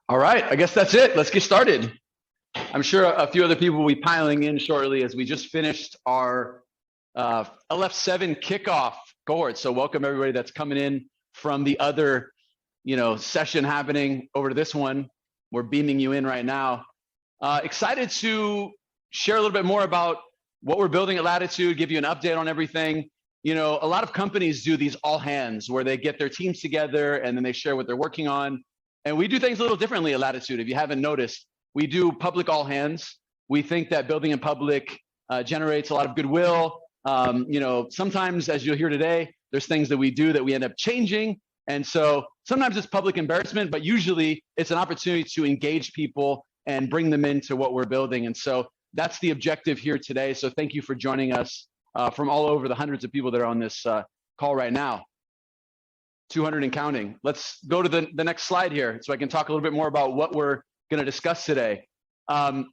All right, I guess that's it. Let's get started. I'm sure a few other people will be piling in shortly as we just finished our LF7 kickoff cohort. So welcome everybody that's coming in from the other, session happening over to this one. We're beaming you in right now. Excited to share a little bit more about what we're building at Latitude, give you an update on everything. A lot of companies do these all hands where they get their teams together and then they share what they're working on. And we do things a little differently at Latitude. If you haven't noticed, we do public all hands. We think that building in public generates a lot of goodwill. Sometimes, as you'll hear today, there's things that we do that we end up changing. And so sometimes it's public embarrassment, but usually it's an opportunity to engage people and bring them into what we're building. And so that's the objective here today. So thank you for joining us from all over the hundreds of people that are on this call right now. 200 and counting. Let's go to the next slide here so I can talk a little bit more about what we're going to discuss today. We're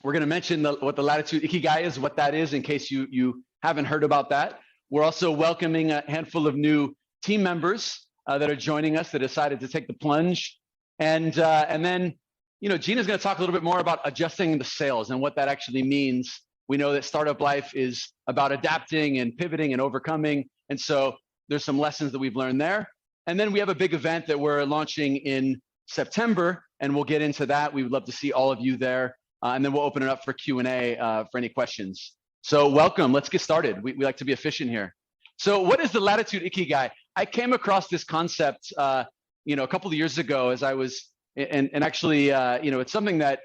going to mention what the Latitude Ikigai is, what that is, in case you haven't heard about that. We're also welcoming a handful of new team members that are joining us that decided to take the plunge. And then, Gina's going to talk a little bit more about adjusting the sails and what that actually means. We know that startup life is about adapting and pivoting and overcoming. And so there's some lessons that we've learned there. And then we have a big event that we're launching in September, and we'll get into that. We would love to see all of you there. And then we'll open it up for Q&A for any questions. So welcome, let's get started. We like to be efficient here. So what is the Latitude Ikigai? I came across this concept, a couple of years ago as I was, and actually, it's something that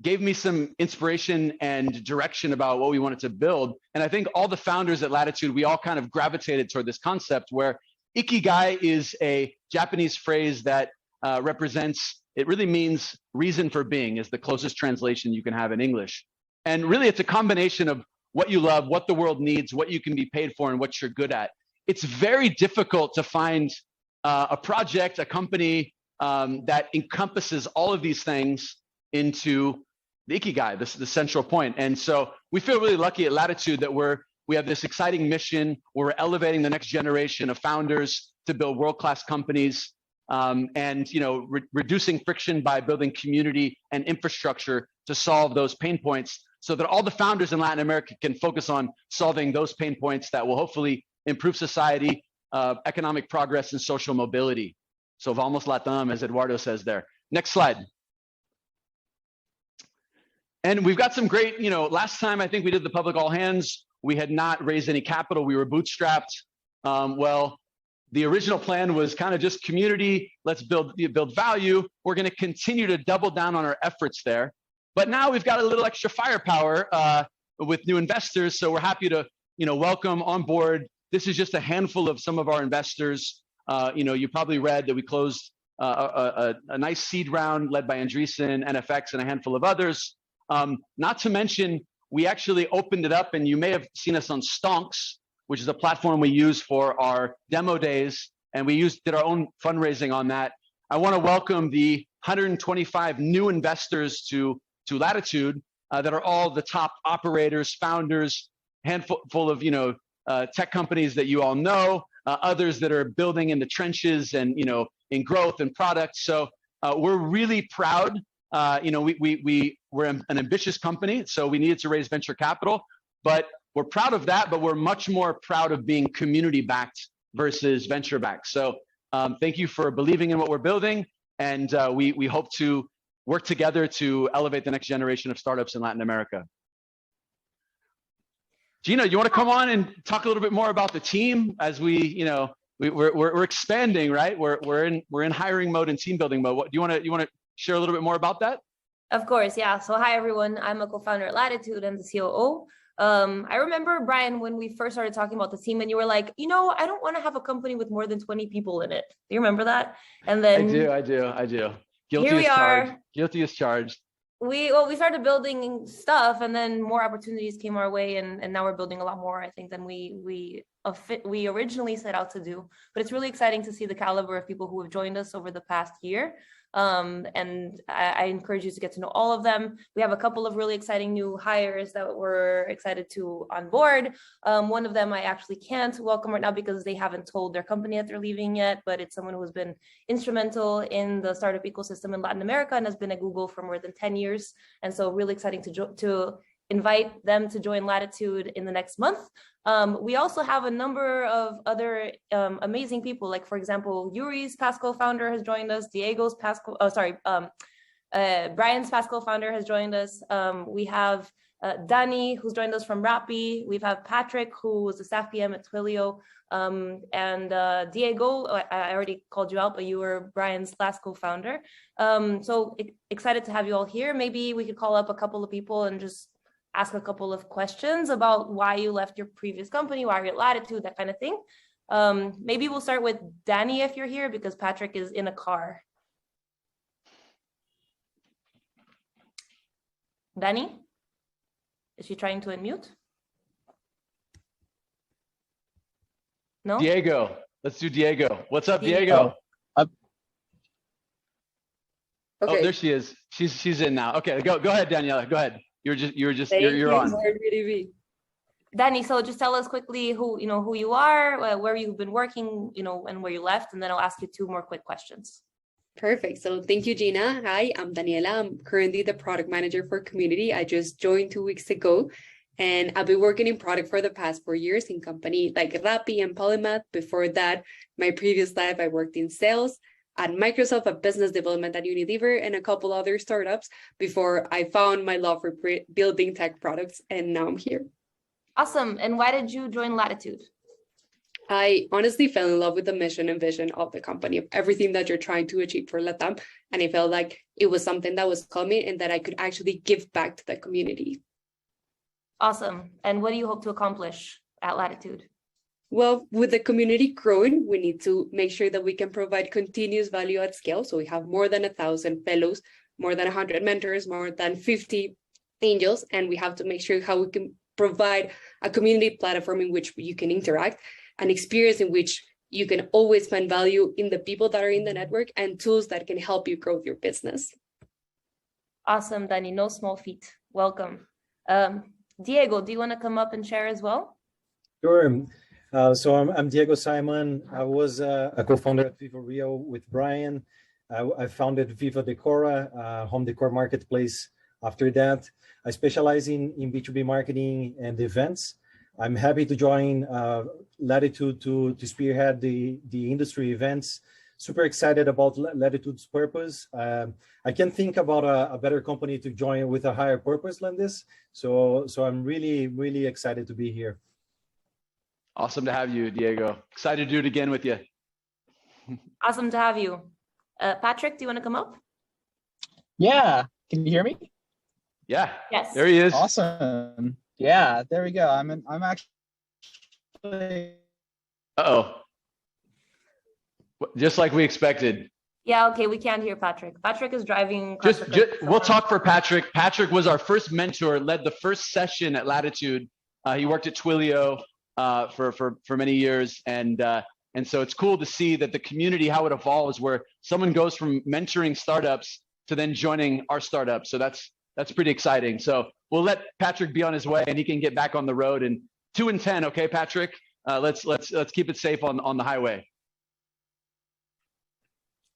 gave me some inspiration and direction about what we wanted to build. And I think all the founders at Latitude, we all kind of gravitated toward this concept where Ikigai is a Japanese phrase that represents, it really means reason for being is the closest translation you can have in English. And really it's a combination of what you love, what the world needs, what you can be paid for, and what you're good at. It's very difficult to find a project, a company that encompasses all of these things into the Ikigai, the central point. And so we feel really lucky at Latitude that we have this exciting mission where we're elevating the next generation of founders to build world-class companies and reducing friction by building community and infrastructure to solve those pain points so that all the founders in Latin America can focus on solving those pain points that will hopefully improve society, economic progress, and social mobility. So vamos Latam, as Eduardo says there. Next slide. And we've got some great, last time I think we did the public all hands, we had not raised any capital, we were bootstrapped. Well, the original plan was kind of just community, let's build value. We're gonna continue to double down on our efforts there. But now we've got a little extra firepower with new investors, so we're happy to welcome on board. This is just a handful of some of our investors. You probably read that we closed a nice seed round led by Andreessen, NFX, and a handful of others. Not to mention, we actually opened it up, and you may have seen us on Stonks, which is a platform we use for our demo days, and we did our own fundraising on that. I want to welcome the 125 new investors to Latitude that are all the top operators, founders, handful of tech companies that you all know, others that are building in the trenches and in growth and product. So we're really proud. We're an ambitious company, so we needed to raise venture capital, but we're proud of that, but we're much more proud of being community backed versus venture backed. So thank you for believing in what we're building, and we hope to work together to elevate the next generation of startups in Latin America. Gina, you want to come on and talk a little bit more about the team as we're expanding, right? We're in hiring mode and team building mode. Do you want to share a little bit more about that? Of course, yeah. So hi, everyone. I'm a co-founder at Latitude and the COO. I remember, Brian, when we first started talking about the team and you were like, I don't want to have a company with more than 20 people in it. Do you remember that? And then I do. Guilty as charged. We started building stuff, and then more opportunities came our way, and now we're building a lot more, I think, than we originally set out to do. But it's really exciting to see the caliber of people who have joined us over the past year. And I encourage you to get to know all of them. We have a couple of really exciting new hires that we're excited to onboard. One of them I actually can't welcome right now because they haven't told their company that they're leaving yet, but it's someone who's been instrumental in the startup ecosystem in Latin America and has been at Google for more than 10 years. And so really exciting to invite them to join Latitude in the next month. We also have a number of other amazing people, like for example, Yuri's past co-founder has joined us, Diego's past Brian's past co-founder has joined us. We have Danny, who's joined us from Rappi. We have Patrick, who was the staff PM at Twilio. And Diego, I already called you out, but you were Brian's last co-founder. So excited to have you all here. Maybe we could call up a couple of people and just ask a couple of questions about why you left your previous company, why you're at Latitude, that kind of thing. Maybe we'll start with Danny if you're here, because Patrick is in a car. Danny, is she trying to unmute? No? Diego, let's do Diego. What's up, Diego? Okay. Oh, there she is. She's in now. Okay, go ahead, Daniela. Go ahead. You're on. Danny, so just tell us quickly who you are, where you've been working, and where you left, and then I'll ask you two more quick questions. Perfect. So thank you, Gina. Hi, I'm Daniela. I'm currently the product manager for community. I just joined 2 weeks ago, and I've been working in product for the past 4 years in companies like Rappi and Polymath. Before that, my previous life, I worked in sales at Microsoft, at business development at Unilever, and a couple other startups before I found my love for building tech products, and now I'm here. Awesome. And why did you join Latitude? I honestly fell in love with the mission and vision of the company, of everything that you're trying to achieve for Latam. And I felt like it was something that was coming and that I could actually give back to the community. Awesome. And what do you hope to accomplish at Latitude? Well, with the community growing, we need to make sure that we can provide continuous value at scale. So we have more than 1,000 fellows, more than 100 mentors, more than 50 angels, and we have to make sure how we can provide a community platform in which you can interact, an experience in which you can always find value in the people that are in the network, and tools that can help you grow your business. Awesome, Dani. No small feat. Welcome. Diego, do you want to come up and share as well? Sure. So I'm Diego Simon. I was a co-founder at Viva Rio with Brian. I founded Viva Decora, home decor marketplace. After that, I specialize in B2B marketing and events. I'm happy to join Latitude to spearhead the industry events. Super excited about Latitude's purpose. I can't think about a better company to join with a higher purpose than this. So I'm really, really excited to be here. Awesome to have you, Diego. Excited to do it again with you. Awesome to have you. Patrick, do you want to come up? Yeah. Can you hear me? Yeah. Yes. There he is. Awesome. Yeah, there we go. I'm actually. Uh-oh. Just like we expected. Yeah, okay, we can't hear Patrick. Patrick is driving. We'll talk for Patrick. Patrick was our first mentor, led the first session at Latitude. He worked at Twilio for many years, and so it's cool to see that the community, how it evolves, where someone goes from mentoring startups to then joining our startup. So that's pretty exciting. So we'll let Patrick be on his way, and he can get back on the road. And 2 and 10, okay, Patrick. Let's keep it safe on the highway.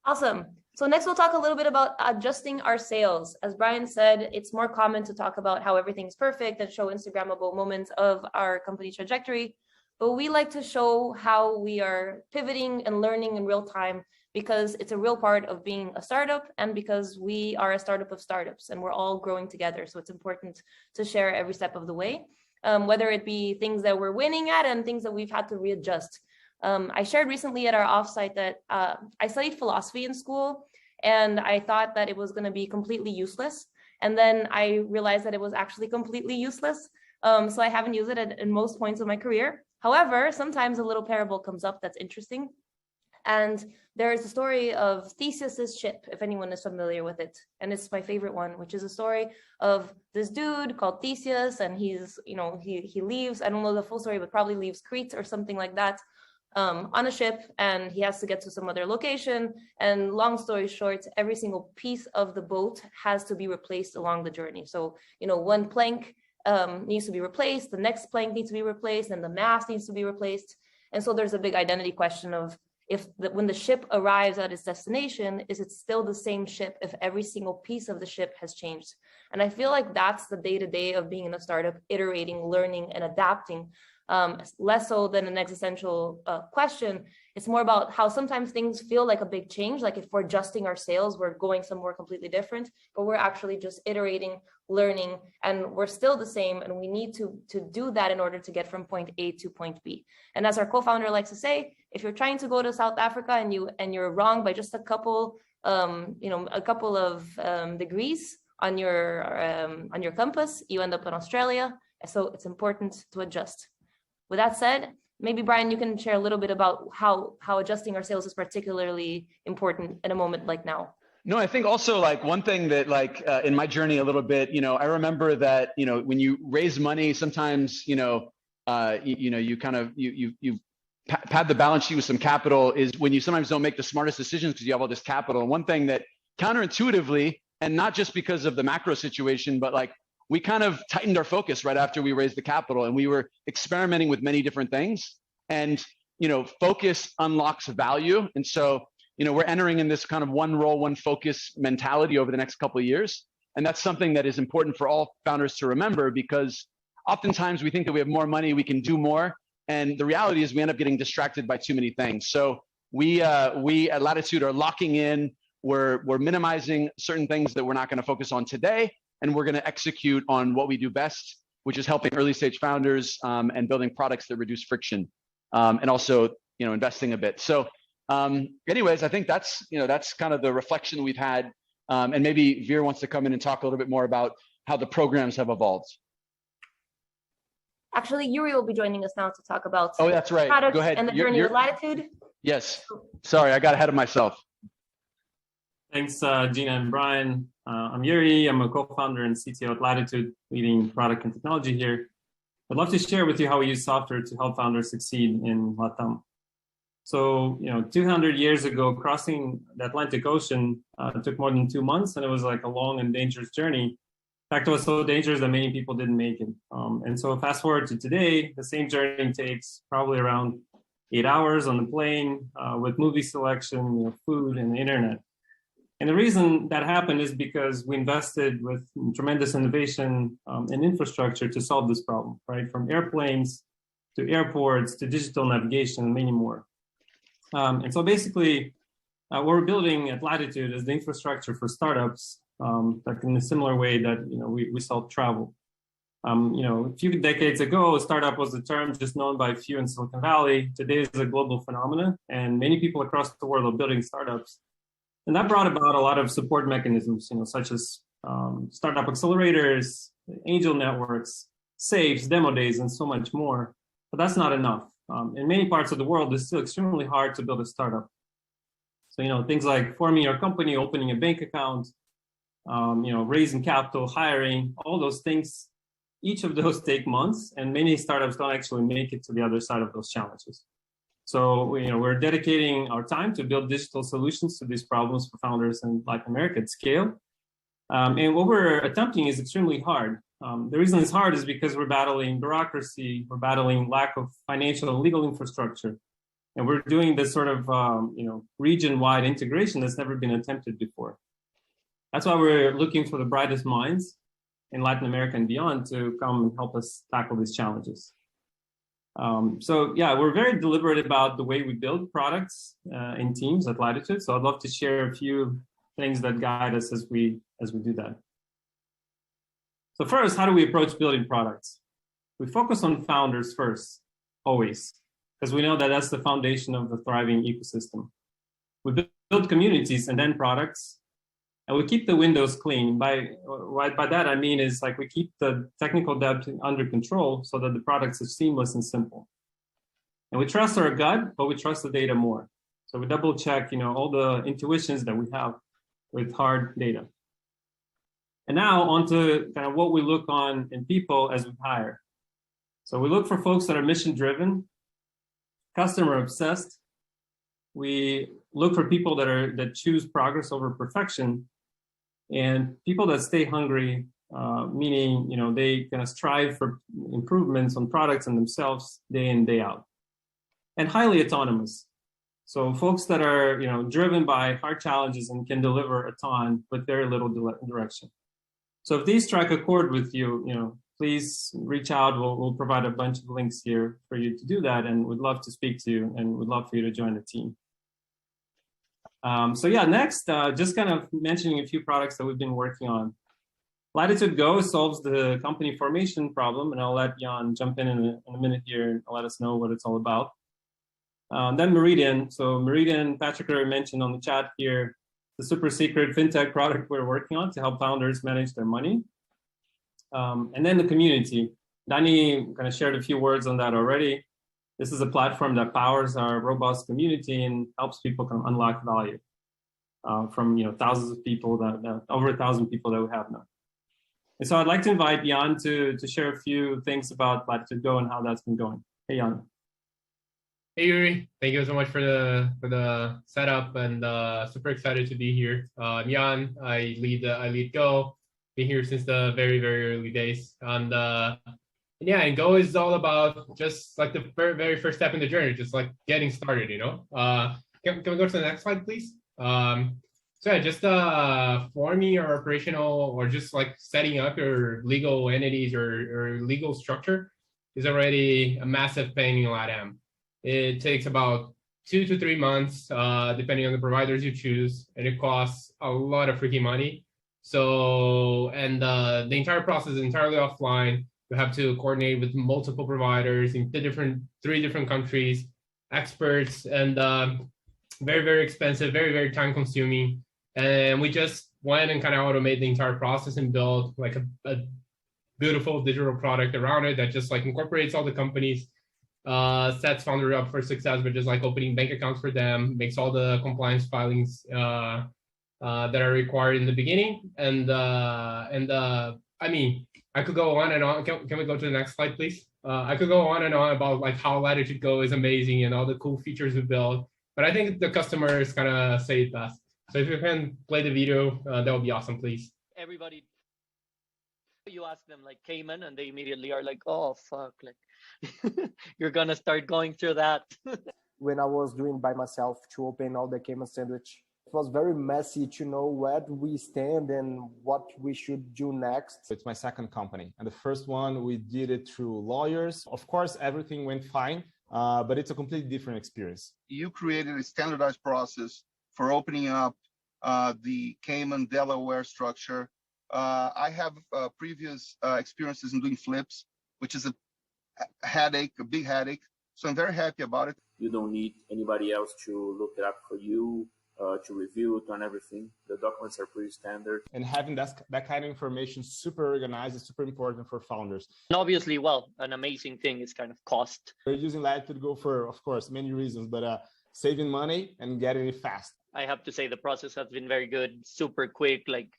Awesome. So next we'll talk a little bit about adjusting our sails. As Brian said, it's more common to talk about how everything's perfect and show Instagrammable moments of our company trajectory. But we like to show how we are pivoting and learning in real time, because it's a real part of being a startup, and because we are a startup of startups and we're all growing together. So it's important to share every step of the way, whether it be things that we're winning at and things that we've had to readjust. I shared recently at our offsite that I studied philosophy in school, and I thought that it was going to be completely useless. And then I realized that it was actually completely useless. So I haven't used it at most points of my career. However, sometimes a little parable comes up that's interesting. And there is a story of Theseus's ship, if anyone is familiar with it. And it's my favorite one, which is a story of this dude called Theseus. And he leaves, I don't know the full story, but probably leaves Crete or something like that. on a ship, and he has to get to some other location. And long story short, every single piece of the boat has to be replaced along the journey. So, one plank needs to be replaced, the next plank needs to be replaced, and the mast needs to be replaced. And so there's a big identity question of when the ship arrives at its destination, is it still the same ship if every single piece of the ship has changed? And I feel like that's the day-to-day of being in a startup, iterating, learning, and adapting. Less so than an existential question. It's more about how sometimes things feel like a big change. Like if we're adjusting our sales, we're going somewhere completely different, but we're actually just iterating, learning, and we're still the same. And we need to do that in order to get from point A to point B. And as our co-founder likes to say, if you're trying to go to South Africa and you're wrong by just a couple of degrees on your compass, you end up in Australia. So it's important to adjust. With that said, maybe Brian, you can share a little bit about how adjusting our sales is particularly important in a moment like now. No, I think also like one thing that in my journey a little bit, I remember that, when you raise money, sometimes, you pad the balance sheet with some capital is when you sometimes don't make the smartest decisions because you have all this capital. And one thing that counterintuitively, and not just because of the macro situation, but we kind of tightened our focus right after we raised the capital, and we were experimenting with many different things. And, focus unlocks value. And so, we're entering in this kind of one role, one focus mentality over the next couple of years. And that's something that is important for all founders to remember, because oftentimes we think that we have more money, we can do more. And the reality is we end up getting distracted by too many things. So we at Latitude are locking in, we're minimizing certain things that we're not going to focus on today. And we're going to execute on what we do best, which is helping early stage founders and building products that reduce friction, and also investing a bit. So, anyways, I think that's kind of the reflection we've had. And maybe Veer wants to come in and talk a little bit more about how the programs have evolved. Actually, Yuri will be joining us now to talk about. Oh, that's right. Go ahead. And the journey with Latitude. Yes. Sorry, I got ahead of myself. Thanks, Gina and Brian. I'm Yuri. I'm a co-founder and CTO at Latitude, leading product and technology here. I'd love to share with you how we use software to help founders succeed in LATAM. So, 200 years ago, crossing the Atlantic Ocean took more than 2 months, and it was like a long and dangerous journey. In fact, it was so dangerous that many people didn't make it. And so fast forward to today, the same journey takes probably around 8 hours on the plane with movie selection, food, and the internet. And the reason that happened is because we invested with tremendous innovation and infrastructure to solve this problem, right? From airplanes to airports to digital navigation and many more. And so basically, what we're building at Latitude is the infrastructure for startups, like in a similar way that we solve travel. A few decades ago, startup was a term just known by a few in Silicon Valley. Today is a global phenomenon, and many people across the world are building startups. And that brought about a lot of support mechanisms, such as startup accelerators, angel networks, safes, demo days, and so much more. But that's not enough. In many parts of the world, it's still extremely hard to build a startup. So, things like forming your company, opening a bank account, raising capital, hiring, all those things, each of those take months, and many startups don't actually make it to the other side of those challenges. So, we're dedicating our time to build digital solutions to these problems for founders in Latin America at scale. And what we're attempting is extremely hard. The reason it's hard is because we're battling bureaucracy, we're battling lack of financial and legal infrastructure. And we're doing this sort of, region-wide integration that's never been attempted before. That's why we're looking for the brightest minds in Latin America and beyond to come and help us tackle these challenges. We're very deliberate about the way we build products in teams at Latitude. So I'd love to share a few things that guide us as we do that. So first, how do we approach building products? We focus on founders first, always, because we know that that's the foundation of the thriving ecosystem. We build communities and then products, and we keep the windows clean. By that I mean is we keep the technical debt under control so that the products are seamless and simple. And we trust our gut, but we trust the data more. So we double check, all the intuitions that we have with hard data. And now onto kind of what we look on in people as we hire. So we look for folks that are mission driven, customer obsessed. We look for people that choose progress over perfection, and people that stay hungry, meaning they kind of strive for improvements on products and themselves day in, day out, and highly autonomous. So folks that are driven by hard challenges and can deliver a ton with very little direction. So if these strike a chord with you, please reach out. We'll provide a bunch of links here for you to do that, and we'd love to speak to you, and we'd love for you to join the team. So yeah, next, just kind of mentioning a few products that we've been working on. Latitude Go solves the company formation problem, and I'll let Jan jump in a minute here and let us know what it's all about. Then Meridian. So Meridian, Patrick already mentioned on the chat here, the super secret fintech product we're working on to help founders manage their money. And then the community. Danny kind of shared a few words on that already. This is a platform that powers our robust community and helps people kind of unlock value from thousands of people, over 1,000 people that we have now. And so I'd like to invite Jan to share a few things about Latitude Go and how that's been going. Hey, Jan. Hey Yuri, thank you so much for the setup, and super excited to be here. I'm Jan. I lead Go. Been here since the very early days, and and Go is all about just like the very first step in the journey, just like getting started. Can we go to the next slide, please? So yeah, just forming your operational or just like setting up your legal entities or legal structure is already a massive pain in LATAM. It takes about 2 to 3 months, depending on the providers you choose, and it costs a lot of freaking money. So, and the entire process is entirely offline. You have to coordinate with multiple providers in 3 different countries, experts, and very expensive, very time consuming. And we just went and kind of automate the entire process and built like a beautiful digital product around it that just like incorporates all the companies, sets founder up for success, but just like opening bank accounts for them, makes all the compliance filings that are required in the beginning. And I mean, I could go on and on. Can we go to the next slide, please? I could go on and on about like how Latitude Go is amazing and all the cool features we built, but I think the customers kind of say it best. So if you can play the video, that would be awesome, please. Everybody, you ask them like Cayman, and they immediately are like, "Oh fuck!" Like you're gonna start going through that. When I was doing by myself to open all the Cayman sandwich, it was very messy to know where we stand and what we should do next. It's my second company, and the first one we did it through lawyers. Of course, everything went fine, but it's a completely different experience. You created a standardized process for opening up the Cayman Delaware structure. I have previous experiences in doing flips, which is a big headache. So I'm very happy about it. You don't need anybody else to look it up for you, to review it on everything. The documents are pretty standard. And having that kind of information super organized is super important for founders. And obviously, well, an amazing thing is kind of cost. We're using Latitude Go for, of course, many reasons, but saving money and getting it fast. I have to say the process has been very good, super quick, like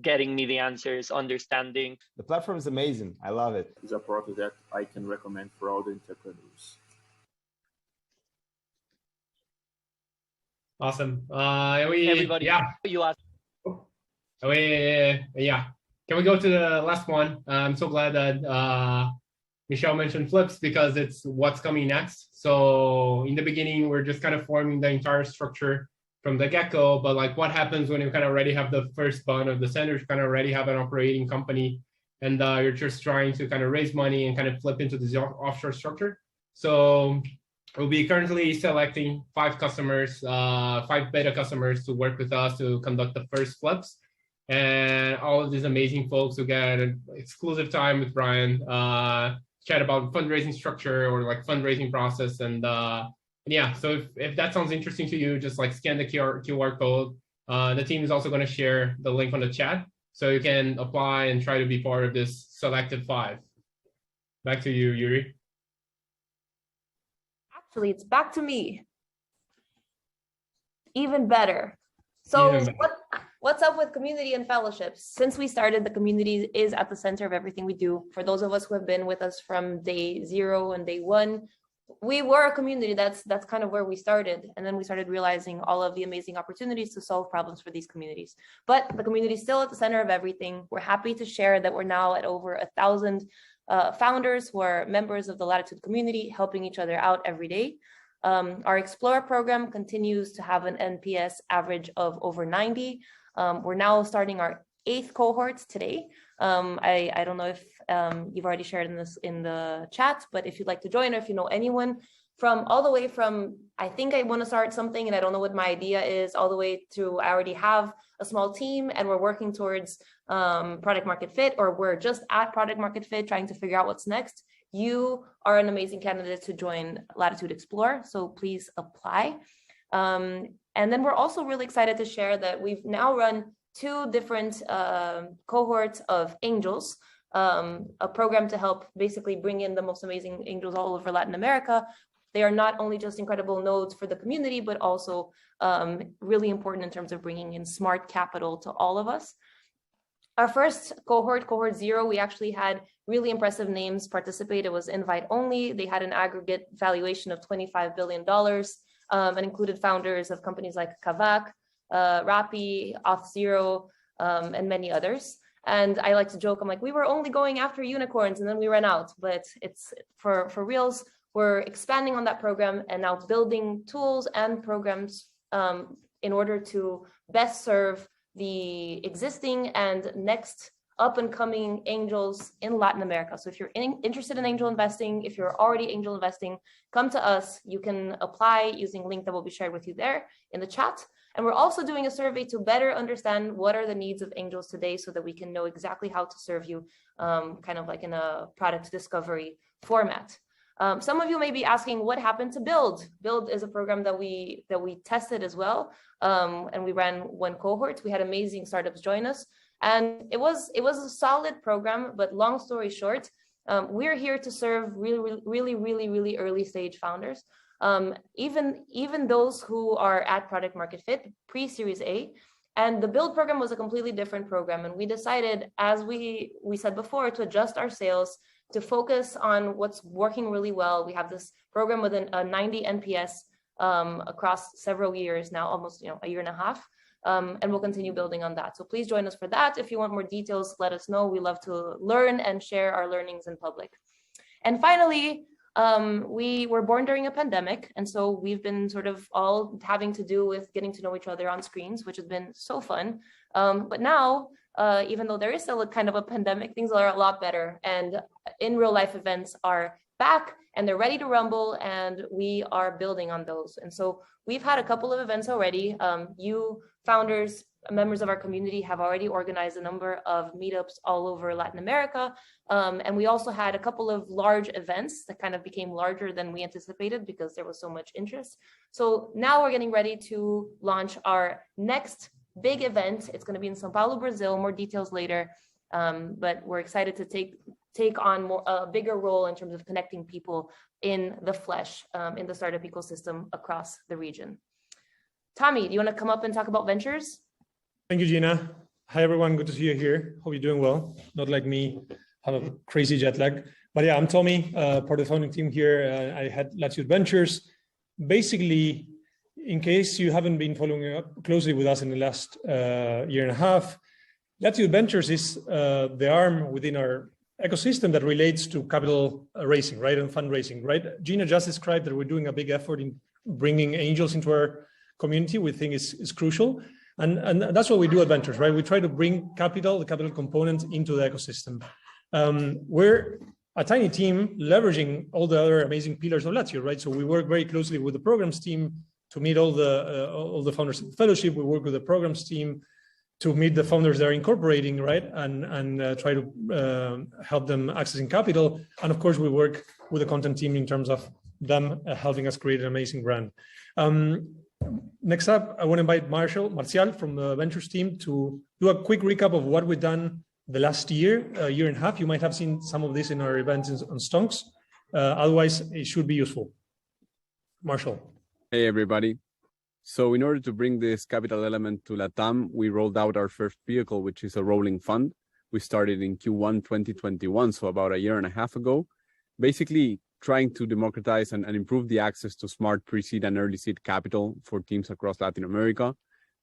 getting me the answers, understanding. The platform is amazing. I love it. It's a product that I can recommend for all the entrepreneurs. Awesome. Everybody, yeah. You asked. Yeah. Can we go to the last one? I'm so glad that Michelle mentioned flips because it's what's coming next. So in the beginning, we're just kind of forming the entire structure from the get-go, but like what happens when you kind of already have the first bun of the sandwich, kind of already have an operating company, and you're just trying to kind of raise money and kind of flip into this offshore structure. So we'll be currently selecting 5 customers, 5 beta customers to work with us to conduct the first flips. And all of these amazing folks will get an exclusive time with Brian, chat about fundraising structure or like fundraising process. And yeah, so if that sounds interesting to you, just like scan the QR code. The team is also going to share the link on the chat, so you can apply and try to be part of this selected 5. Back to you, Yuri. Actually, it's back to me. Even better. So what's up with community and fellowships? Since we started, the community is at the center of everything we do. For those of us who have been with us from day 0 and day 1, we were a community. That's kind of where we started. And then we started realizing all of the amazing opportunities to solve problems for these communities. But the community is still at the center of everything. We're happy to share that we're now at over 1,000 founders who are members of the Latitude community, helping each other out every day. Our Explorer program continues to have an NPS average of over 90. We're now starting our 8th cohorts today. I don't know if you've already shared in the chat, but if you'd like to join, or if you know anyone from all the way from, I think I want to start something and I don't know what my idea is, all the way to I already have a small team and we're working towards product market fit, or we're just at product market fit trying to figure out what's next, you are an amazing candidate to join Latitude Explore. So please apply. And then we're also really excited to share that we've now run 2 different cohorts of angels, a program to help basically bring in the most amazing angels all over Latin America. They are not only just incredible nodes for the community, but also really important in terms of bringing in smart capital to all of us. Our first cohort, cohort 0, we actually had really impressive names participate. It was invite only. They had an aggregate valuation of $25 billion and included founders of companies like Kavak, Rappi, Auth0, and many others. And I like to joke, I'm like, we were only going after unicorns and then we ran out, but it's for reals. We're expanding on that program and now building tools and programs in order to best serve the existing and next up and coming angels in Latin America. So if you're interested in angel investing, if you're already angel investing, come to us. You can apply using link that will be shared with you there in the chat. And we're also doing a survey to better understand what are the needs of angels today so that we can know exactly how to serve you, kind of like in a product discovery format. Some of you may be asking what happened to Build. Build is a program that we tested as well. And we ran 1 cohort. We had amazing startups join us. And it was a solid program, but long story short, we're here to serve really early stage founders. Even those who are at product market fit, pre-series A. And the Build program was a completely different program. And we decided, as we said before, to adjust our sales, to focus on what's working really well. We have this program with a 90 NPS across several years now, almost a year and a half. And we'll continue building on that. So please join us for that. If you want more details, let us know. We love to learn and share our learnings in public. And finally, we were born during a pandemic. And so we've been sort of all having to do with getting to know each other on screens, which has been so fun. But now, even though there is still a kind of a pandemic, things are a lot better. And in real life events are back and they're ready to rumble, and we are building on those. And so we've had a couple of events already. You founders, members of our community, have already organized a number of meetups all over Latin America. And we also had a couple of large events that kind of became larger than we anticipated because there was so much interest. So now we're getting ready to launch our next big event. It's going to be in Sao Paulo, Brazil. More details later. But we're excited to take on a bigger role in terms of connecting people in the flesh, in the startup ecosystem across the region. Tommy, do you want to come up and talk about ventures? Thank you, Gina. Hi, everyone. Good to see you here. Hope you're doing well. Not like me, have a crazy jet lag. But yeah, I'm Tommy, part of the founding team here. I had Latitude Ventures. Basically, in case you haven't been following up closely with us in the last year and a half, Latitude Ventures is the arm within our ecosystem that relates to capital raising, right, and fundraising, right? Gina just described that we're doing a big effort in bringing angels into our community. We think is crucial. And that's what we do at Ventures, right? We try to bring the capital component into the ecosystem. We're a tiny team leveraging all the other amazing pillars of Latitude, right? So we work very closely with the programs team to meet all the founders of the fellowship. We work with the programs team to meet the founders that are incorporating, right? And try to help them accessing capital. And of course, we work with the content team in terms of them helping us create an amazing brand. Next up, I want to invite Marcial from the Ventures team to do a quick recap of what we've done the last year and a half. You might have seen some of this in our events on Stonks. Otherwise, it should be useful. Marshall. Hey, everybody. So in order to bring this capital element to LATAM, we rolled out our first vehicle, which is a rolling fund. We started in Q1 2021, so about a year and a half ago. Basically, trying to democratize and improve the access to smart pre-seed and early seed capital for teams across Latin America.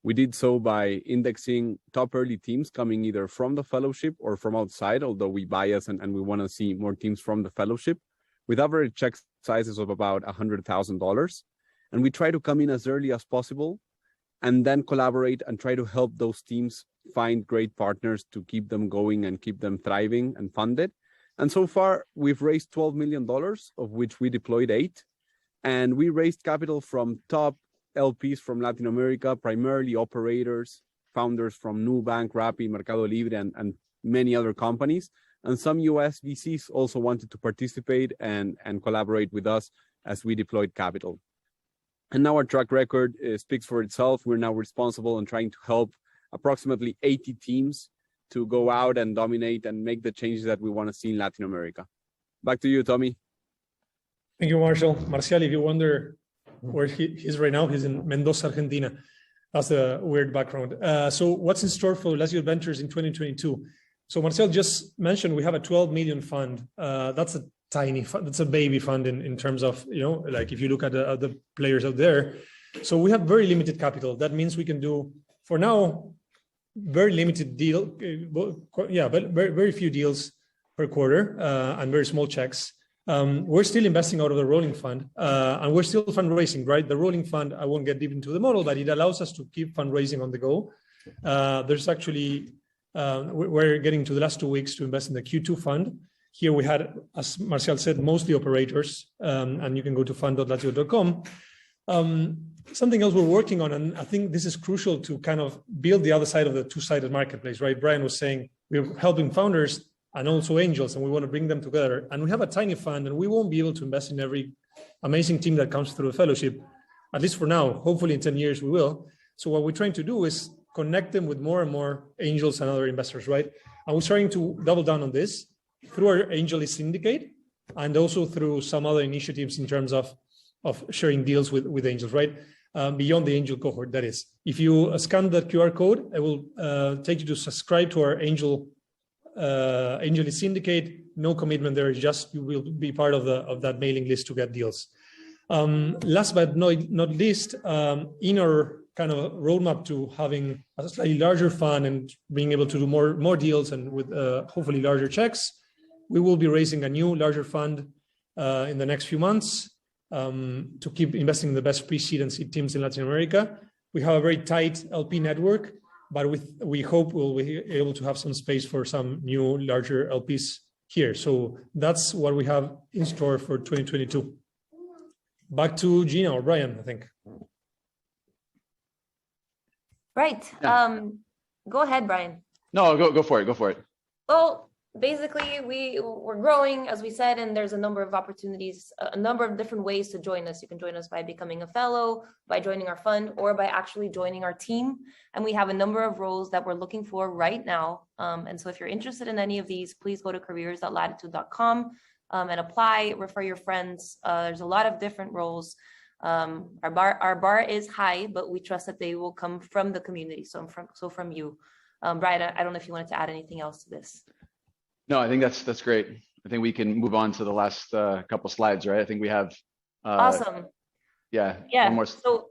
We did so by indexing top early teams coming either from the fellowship or from outside, although we bias and we want to see more teams from the fellowship, with average check sizes of about $100,000. And we try to come in as early as possible and then collaborate and try to help those teams find great partners to keep them going and keep them thriving and funded. And so far, we've raised $12 million, of which we deployed 8. And we raised capital from top LPs from Latin America, primarily operators, founders from Nubank, Rappi, Mercado Libre, and many other companies. And some US VCs also wanted to participate and collaborate with us as we deployed capital. And now our track record speaks for itself. We're now responsible and trying to help approximately 80 teams to go out and dominate and make the changes that we want to see in Latin America. Back to you, Tommy. Thank you, Marshall. Marcial, if you wonder where he is right now, he's in Mendoza, Argentina. That's a weird background. So what's in store for Latitude Ventures in 2022? So Marcel just mentioned we have a 12 million fund. That's a tiny fund. That's a baby fund in terms of, like if you look at the players out there. So we have very limited capital. That means we can do, for now, very limited deal. But very few deals per quarter and very small checks. We're still investing out of the rolling fund and we're still fundraising, right? The rolling fund, I won't get deep into the model, but it allows us to keep fundraising on the go. There's actually, we're getting to the last 2 weeks to invest in the Q2 fund. Here we had, as Marcial said, mostly operators, and you can go to fund.latitude.com. Something else we're working on, and I think this is crucial to kind of build the other side of the two-sided marketplace, right? Brian was saying we're helping founders and also angels, and we want to bring them together. And we have a tiny fund, and we won't be able to invest in every amazing team that comes through the fellowship, at least for now. Hopefully in 10 years we will. So what we're trying to do is connect them with more and more angels and other investors, right? And we're starting to double down on this through our Angel Syndicate and also through some other initiatives in terms of sharing deals with angels, right? Beyond the angel cohort, that is. If you scan that QR code, it will take you to subscribe to our Angel Syndicate. No commitment there, just you will be part of that mailing list to get deals. Last but not least, in our kind of roadmap to having a slightly larger fund and being able to do more deals and with hopefully larger checks, we will be raising a new larger fund in the next few months to keep investing in the best pre-seed and seed teams in Latin America. We have a very tight LP network, but we hope we'll be able to have some space for some new larger LPs here. So that's what we have in store for 2022. Back to Gina or Brian, I think. Right. Yeah. Go ahead, Brian. No, go for it. Go for it. Well, basically, we're growing, as we said, and there's a number of opportunities, a number of different ways to join us. You can join us by becoming a fellow, by joining our fund, or by actually joining our team. And we have a number of roles that we're looking for right now. And so if you're interested in any of these, please go to careers.latitude.com and apply, refer your friends. There's a lot of different roles. Our bar is high, but we trust that they will come from the community. So from you. Brian, I don't know if you wanted to add anything else to this. No, I think that's great. I think we can move on to the last couple slides, right? I think we have. Awesome. Yeah. Yeah. One more. So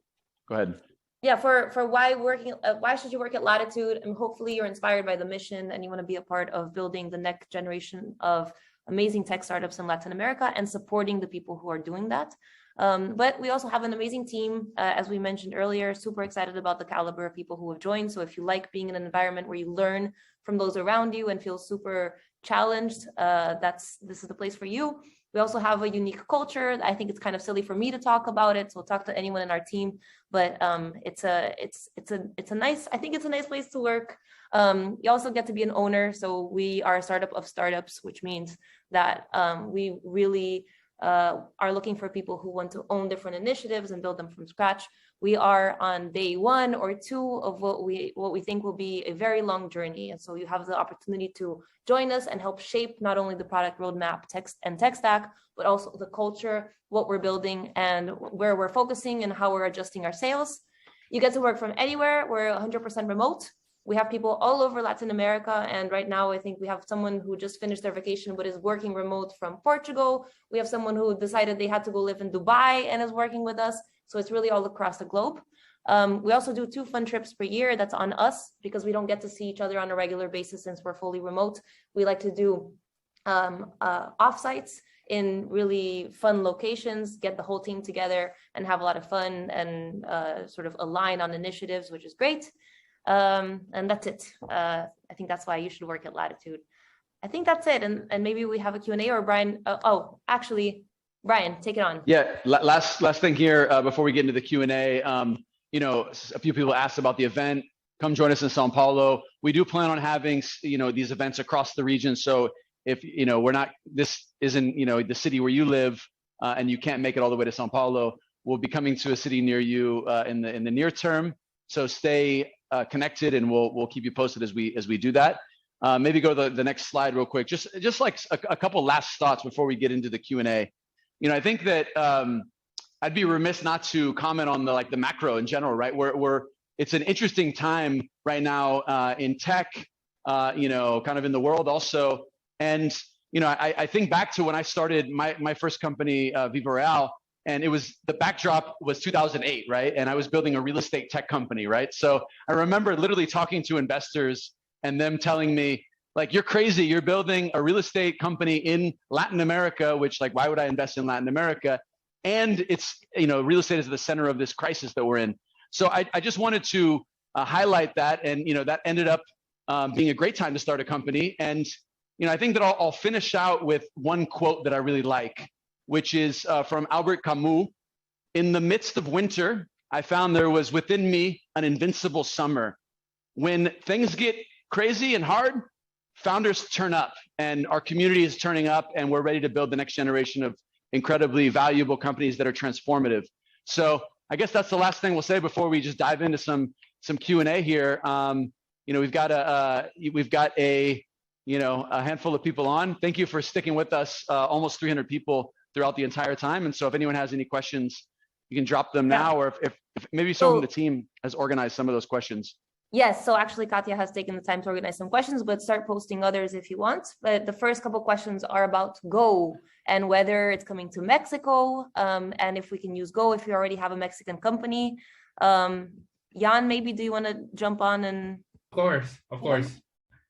go ahead. Yeah, for why should you work at Latitude? And hopefully you're inspired by the mission and you want to be a part of building the next generation of amazing tech startups in Latin America and supporting the people who are doing that. But we also have an amazing team, as we mentioned earlier, super excited about the caliber of people who have joined. So if you like being in an environment where you learn from those around you and feel super challenged, this is the place for you. We also have a unique culture. I think it's kind of silly for me to talk about it, so talk to anyone in our team. But it's a nice, I think it's a nice place to work. You also get to be an owner. So we are a startup of startups, which means that we really are looking for people who want to own different initiatives and build them from scratch. We are on day 1 or 2 of what we think will be a very long journey. And so you have the opportunity to join us and help shape not only the product roadmap, tech stack, but also the culture, what we're building and where we're focusing and how we're adjusting our sales. You get to work from anywhere. We're 100% remote. We have people all over Latin America. And right now, I think we have someone who just finished their vacation, but is working remote from Portugal. We have someone who decided they had to go live in Dubai and is working with us. So it's really all across the globe. We also do 2 fun trips per year. That's on us because we don't get to see each other on a regular basis since we're fully remote. We like to do offsites in really fun locations, get the whole team together and have a lot of fun and sort of align on initiatives, which is great. And that's it. I think that's why you should work at Latitude. I think that's it. And maybe we have a Q&A or Brian. Actually, Brian, take it on. Yeah, last thing here before we get into the Q&A. You know, a few people asked about the event. Come join us in Sao Paulo. We do plan on having, you know, these events across the region. So if, you know, this isn't, you know, the city where you live and you can't make it all the way to Sao Paulo, we'll be coming to a city near you in the near term. So stay connected and we'll keep you posted as we do that. Maybe go to the next slide real quick. Just like a couple last thoughts before we get into the Q&A. You know, I think that I'd be remiss not to comment on the macro in general, right? It's an interesting time right now in tech, you know, kind of in the world also. And, you know, I think back to when I started my first company, Viva Real, and the backdrop was 2008, right? And I was building a real estate tech company, right? So I remember literally talking to investors and them telling me, like, you're crazy, you're building a real estate company in Latin America, which, like, why would I invest in Latin America? And it's, you know, real estate is at the center of this crisis that we're in. So I just wanted to highlight that. And, you know, that ended up being a great time to start a company. And, you know, I think that I'll finish out with one quote that I really like, which is from Albert Camus. In the midst of winter, I found there was within me an invincible summer. When things get crazy and hard, founders turn up and our community is turning up and we're ready to build the next generation of incredibly valuable companies that are transformative. So I guess that's the last thing we'll say before we just dive into some Q&A here. You know, we've got a you know, a handful of people on. Thank you for sticking with us, almost 300 people throughout the entire time. And so if anyone has any questions, you can drop them now, or if maybe someone on the team has organized some of those questions. Yes, so actually Katya has taken the time to organize some questions, but start posting others if you want. But the first couple questions are about Go and whether it's coming to Mexico, and if we can use Go if we already have a Mexican company. Jan, maybe do you want to jump on and? Of course.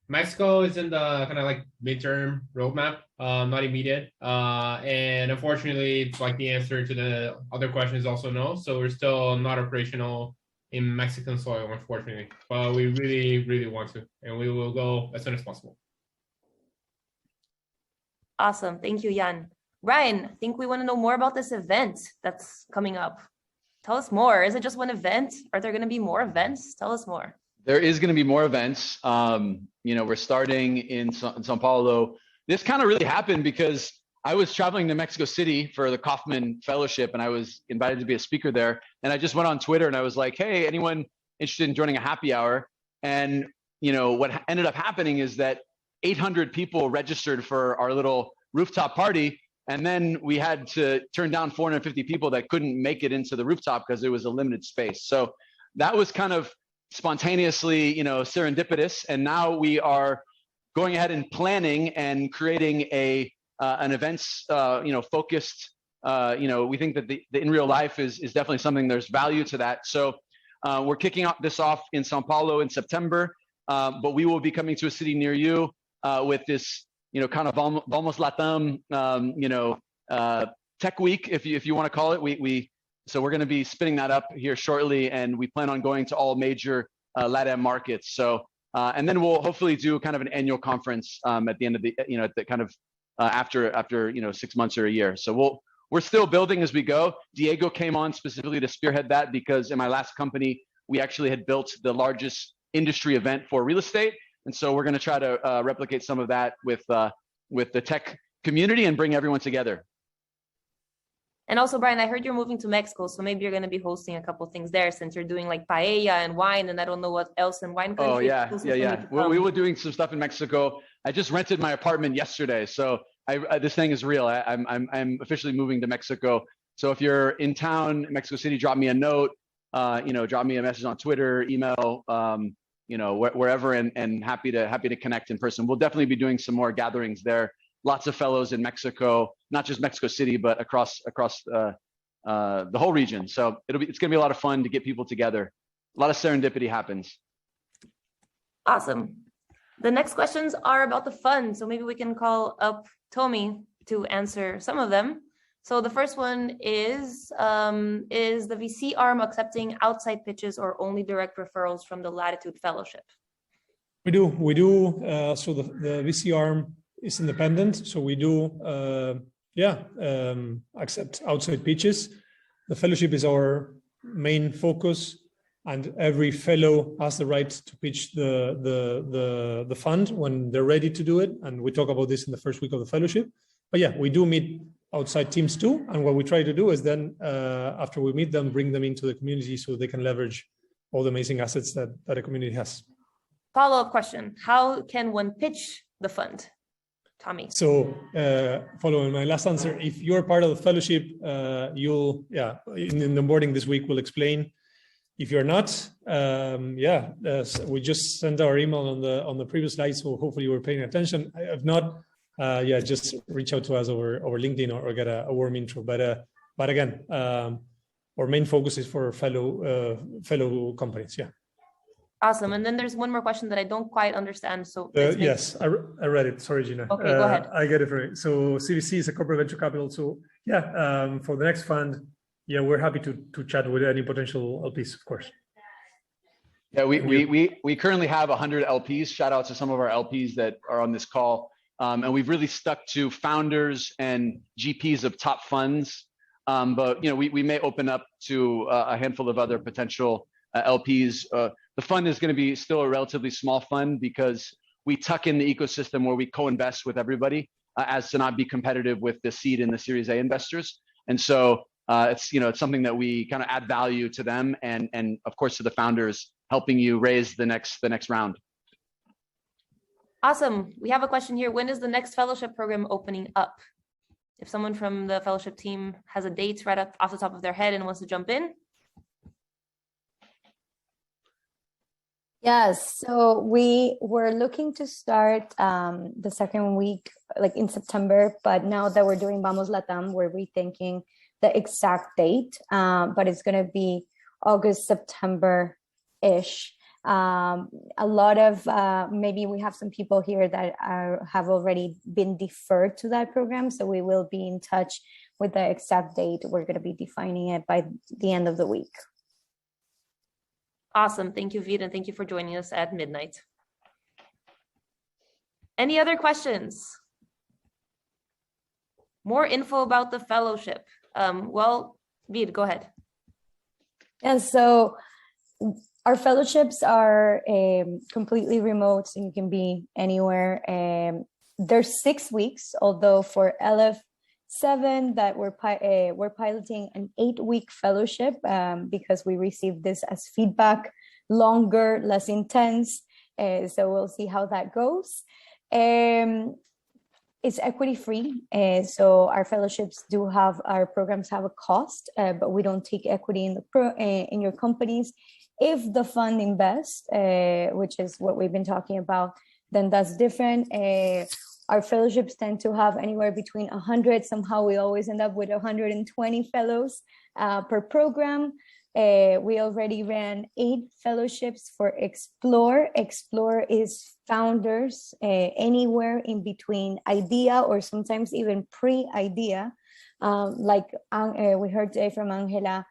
Mexico is in the kind of like midterm roadmap, not immediate. And unfortunately, it's like the answer to the other question is also no. So we're still not operational in Mexican soil, unfortunately, but we really, really want to, and we will go as soon as possible. Awesome, thank you, Jan. Ryan, I think we want to know more about this event that's coming up. Tell us more. Is it just one event? Are there going to be more events? Tell us more. There is going to be more events. You know, we're starting in Sao Paulo. This kind of really happened because I was traveling to Mexico City for the Kauffman Fellowship, and I was invited to be a speaker there. And I just went on Twitter and I was like, hey, anyone interested in joining a happy hour? And, you know, what ended up happening is that 800 people registered for our little rooftop party. And then we had to turn down 450 people that couldn't make it into the rooftop because it was a limited space. So that was kind of spontaneously, you know, serendipitous. And now we are going ahead and planning and creating an events, you know, focused, you know, we think that the in real life is definitely something, there's value to that. So we're kicking this off in Sao Paulo in September, but we will be coming to a city near you with this, you know, kind of almost Latam, you know, tech week, if you want to call it. So we're going to be spinning that up here shortly, and we plan on going to all major LATAM markets. So, and then we'll hopefully do kind of an annual conference at the end of the, you know, at the kind of after you know 6 months or a year. So we're still building as we go. Diego came on specifically to spearhead that because in my last company we actually had built the largest industry event for real estate, and so we're going to try to replicate some of that with the tech community and bring everyone together. And also, Brian, I heard you're moving to Mexico, so maybe you're going to be hosting a couple of things there since you're doing like paella and wine, and I don't know what else in wine country. Oh yeah. We were doing some stuff in Mexico. I just rented my apartment yesterday, so this thing is real. I'm officially moving to Mexico. So if you're in town, Mexico City, drop me a note. You know, drop me a message on Twitter, email. wherever, and happy to connect in person. We'll definitely be doing some more gatherings there. Lots of fellows in Mexico, not just Mexico City, but across the whole region. So it's going to be a lot of fun to get people together. A lot of serendipity happens. Awesome. The next questions are about the fund. So maybe we can call up Tommy to answer some of them. So the first one is the VC arm accepting outside pitches or only direct referrals from the Latitude Fellowship? We do. So the VC arm is independent. So we do, accept outside pitches. The fellowship is our main focus, and every fellow has the right to pitch the fund when they're ready to do it. And we talk about this in the first week of the fellowship. But yeah, we do meet outside teams too. And what we try to do is then, after we meet them, bring them into the community so they can leverage all the amazing assets that a community has. Follow-up question. How can one pitch the fund? Tommy. So following my last answer, if you're part of the fellowship, you'll, in the onboarding this week, we'll explain. If you're not, we just sent our email on the previous slide, so hopefully you were paying attention. If not, just reach out to us over LinkedIn or get a warm intro. But again, our main focus is for fellow companies. Yeah. Awesome. And then there's one more question that I don't quite understand. So yes, I read it. Sorry, Gina. Okay, go ahead. I get it for it. So CVC is a corporate venture capital. So for the next fund, we're happy to chat with any potential LPs, of course. Yeah, we currently have 100 LPs. Shout out to some of our LPs that are on this call. And we've really stuck to founders and GPs of top funds. But we may open up to a handful of other potential LPs. The fund is going to be still a relatively small fund because we tuck in the ecosystem where we co-invest with everybody as to not be competitive with the seed and the Series A investors. And so it's something that we kind of add value to them and of course to the founders, helping you raise the next round. Awesome. We have a question here. When is the next fellowship program opening up? If someone from the fellowship team has a date right up off the top of their head and wants to jump in. Yes, so we were looking to start the second week, like in September, but now that we're doing Vamos Latam, we're rethinking the exact date, but it's going to be August, September-ish. A lot of, maybe we have some people here that have already been deferred to that program, so we will be in touch with the exact date. We're going to be defining it by the end of the week. Awesome. Thank you, Vid, and thank you for joining us at midnight. Any other questions? More info about the fellowship. Well, Vid, go ahead. And so our fellowships are completely remote, so you can be anywhere. There's 6 weeks, although for LF7 that we're piloting an 8-week fellowship because we received this as feedback, longer, less intense. So we'll see how that goes. It's equity free. So our fellowships our programs have a cost, but we don't take equity in your companies. If the fund invests, which is what we've been talking about, then that's different. Our fellowships tend to have anywhere between 100. Somehow we always end up with 120 fellows per program. We already ran 8 fellowships for Explore. Explore is founders anywhere in between idea or sometimes even pre-idea. Like we heard today from Angela.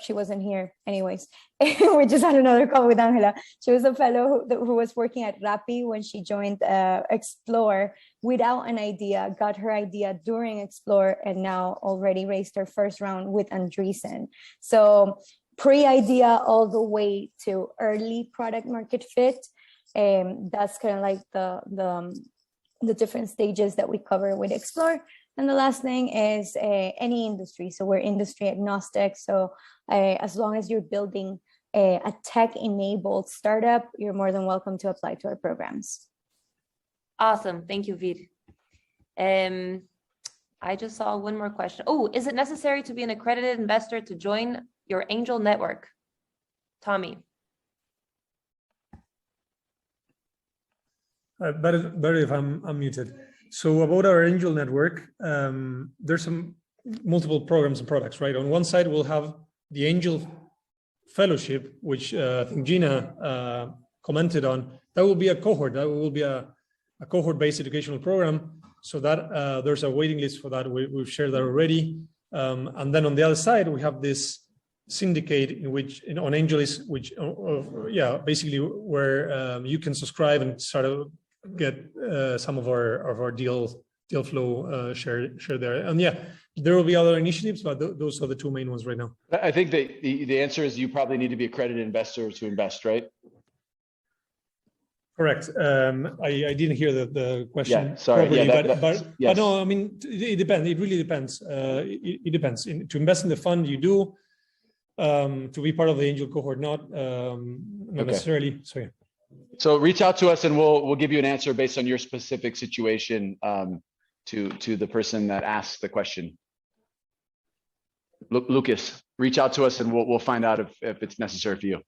She wasn't here anyways. We just had another call with Angela. She was a fellow who was working at Rappi when she joined Explore without an idea, got her idea during Explore, and now already raised her first round with Andreessen. So pre-idea all the way to early product market fit. That's kind of like the different stages that we cover with Explore. And the last thing is any industry. So we're industry agnostic. So as long as you're building a tech-enabled startup, you're more than welcome to apply to our programs. Awesome. Thank you, Vid. I just saw one more question. Oh, is it necessary to be an accredited investor to join your angel network? Tommy. Better if I'm unmuted. So about our angel network, there's some multiple programs and products, right? On one side, we'll have the angel fellowship, which I think Gina commented on. That will be a cohort. That will be a cohort-based educational program. So that there's a waiting list for that. We've shared that already. And then on the other side, we have this syndicate in which on Angel is which basically where you can subscribe and start to get some of our deal flow share there. And yeah, there will be other initiatives, but those are the two main ones right now. I think that the answer is you probably need to be accredited investor to invest, right? Correct. I didn't hear the question. Yeah, sorry. Properly, Yeah, but yes. no, I mean, it depends. It really depends. It depends. To invest in the fund, you do. To be part of the angel cohort, not necessarily. So yeah. So reach out to us and we'll give you an answer based on your specific situation to the person that asked the question. Lucas, reach out to us and we'll find out if it's necessary for you.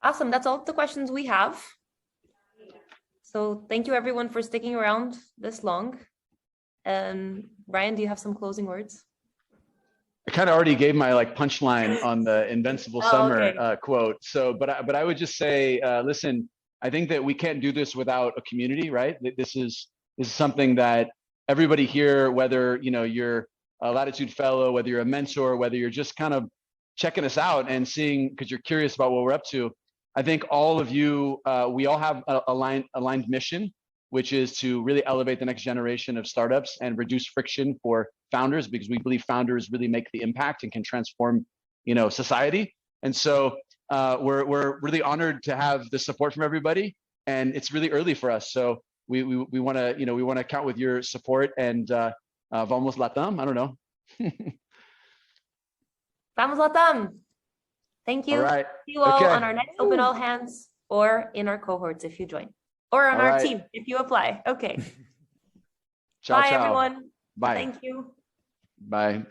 Awesome. That's all the questions we have. So thank you everyone for sticking around this long. Brian, do you have some closing words? I kind of already gave my punchline on the Invincible Summer quote. So, but I would just say, listen, I think that we can't do this without a community, right? This is something that everybody here, whether you're a Latitude fellow, whether you're a mentor, whether you're just kind of checking us out and seeing because you're curious about what we're up to. I think all of you, we all have a aligned mission, which is to really elevate the next generation of startups and reduce friction for founders, because we believe founders really make the impact and can transform, society. And so we're really honored to have the support from everybody, and it's really early for us. So we want to count with your support and vamos Latam. I don't know. Vamos Latam. Thank you. All right. See you all on our next Open All Hands or in our cohorts if you join. Or on our team if you apply. Okay. Ciao, Bye, ciao. everyone. Bye. Thank you. Bye.